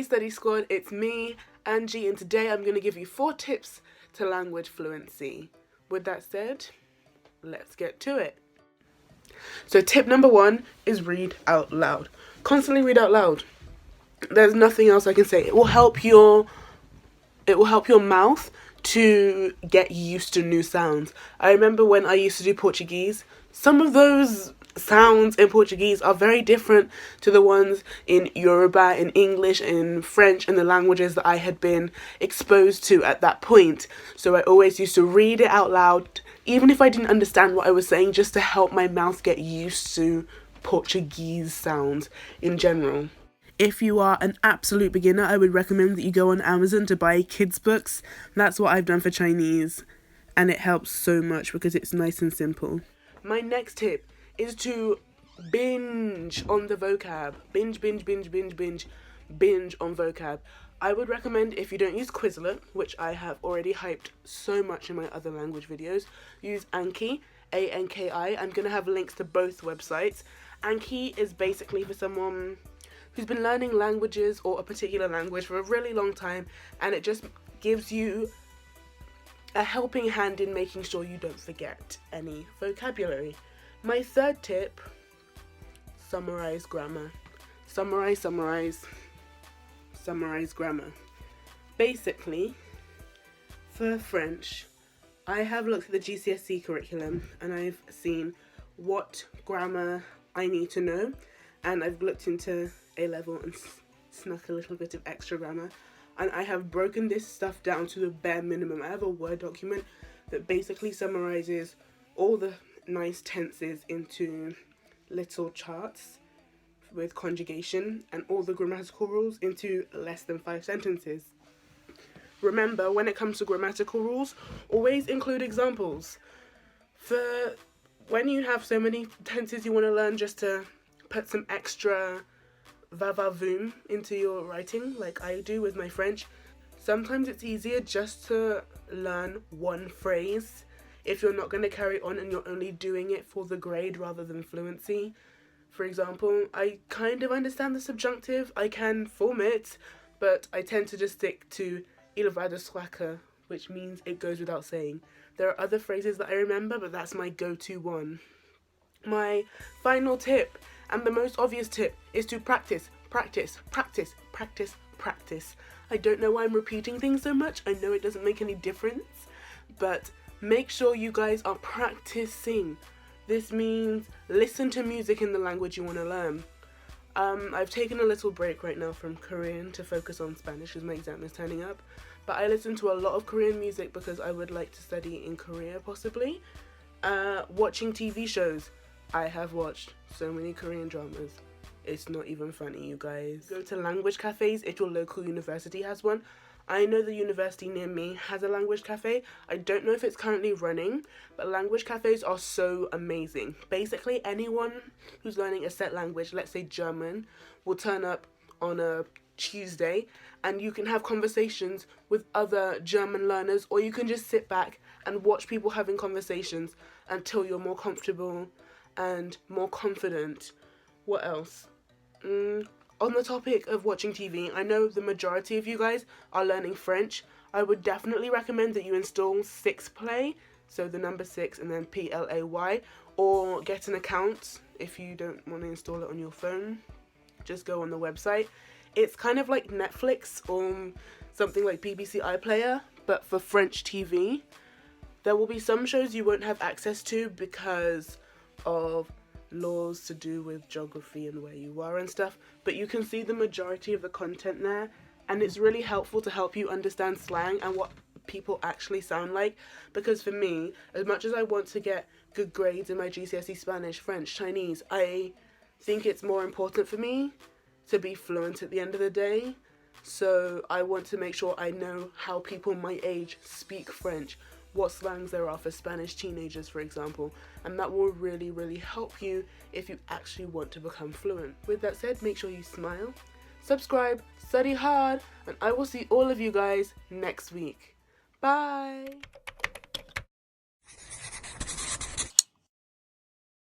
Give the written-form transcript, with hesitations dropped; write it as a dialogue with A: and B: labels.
A: Study Squad, it's me, Angie, and today I'm going to give you 4 tips to language fluency. With that said, let's get to it. So tip number 1 is read out loud. Constantly read out loud. There's nothing else I can say. It will help your mouth to get used to new sounds. I remember when I used to do Portuguese, some of those sounds in Portuguese are very different to the ones in Yoruba, in English, in French, and the languages that I had been exposed to at that point. So I always used to read it out loud, even if I didn't understand what I was saying, just to help my mouth get used to Portuguese sounds in general. If you are an absolute beginner, I would recommend that you go on Amazon to buy kids' books. That's what I've done for Chinese, and it helps so much because it's nice and simple. My next tip is to binge on the vocab. Binge on vocab. I would recommend, if you don't use Quizlet, which I have already hyped so much in my other language videos, use Anki, A-N-K-I. I'm going to have links to both websites. Anki is basically for someone who's been learning languages or a particular language for a really long time, and it just gives you a helping hand in making sure you don't forget any vocabulary. My third tip, summarize grammar. Summarize grammar. Basically, for French, I have looked at the GCSE curriculum and I've seen what grammar I need to know, and I've looked into A-level and snuck a little bit of extra grammar, and I have broken this stuff down to the bare minimum. I have a Word document that basically summarizes all the nice tenses into little charts with conjugation and all the grammatical rules into less than 5 sentences. Remember, when it comes to grammatical rules, always include examples. For when you have so many tenses you want to learn, just to put some extra va-va-voom into your writing, like I do with my French, sometimes it's easier just to learn one phrase if you're not going to carry on and you're only doing it for the grade rather than fluency. For example, I kind of understand the subjunctive, I can form it, but I tend to just stick to il va de soi, which means it goes without saying. There are other phrases that I remember, but that's my go-to one. My final tip, and the most obvious tip, is to practice. I don't know why I'm repeating things so much. I know it doesn't make any difference, but make sure you guys are practicing. This means listen to music in the language you want to learn. I've taken a little break right now from Korean to focus on Spanish because my exam is turning up, but I listen to a lot of Korean music because I would like to study in Korea possibly. Watching TV shows. I have watched so many Korean dramas. It's not even funny, you guys. Go to language cafes if your local university has one. I know the university near me has a language cafe. I don't know if it's currently running, but language cafes are so amazing. Basically, anyone who's learning a set language, let's say German, will turn up on a Tuesday and you can have conversations with other German learners, or you can just sit back and watch people having conversations until you're more comfortable and more confident. What else? On the topic of watching TV, I know the majority of you guys are learning French. I would definitely recommend that you install 6play, so the number 6 and then Play, or get an account if you don't want to install it on your phone. Just go on the website. It's kind of like Netflix or something like BBC iPlayer, but for French TV. There will be some shows you won't have access to because of laws to do with geography and where you are and stuff, but you can see the majority of the content there, and it's really helpful to help you understand slang and what people actually sound like, because for me, as much as I want to get good grades in my GCSE Spanish, French, Chinese, I think it's more important for me to be fluent at the end of the day. So I want to make sure I know how people my age speak French, what slangs there are for Spanish teenagers, for example, and that will really, really help you if you actually want to become fluent. With that said, make sure you smile, subscribe, study hard, and I will see all of you guys next week. Bye!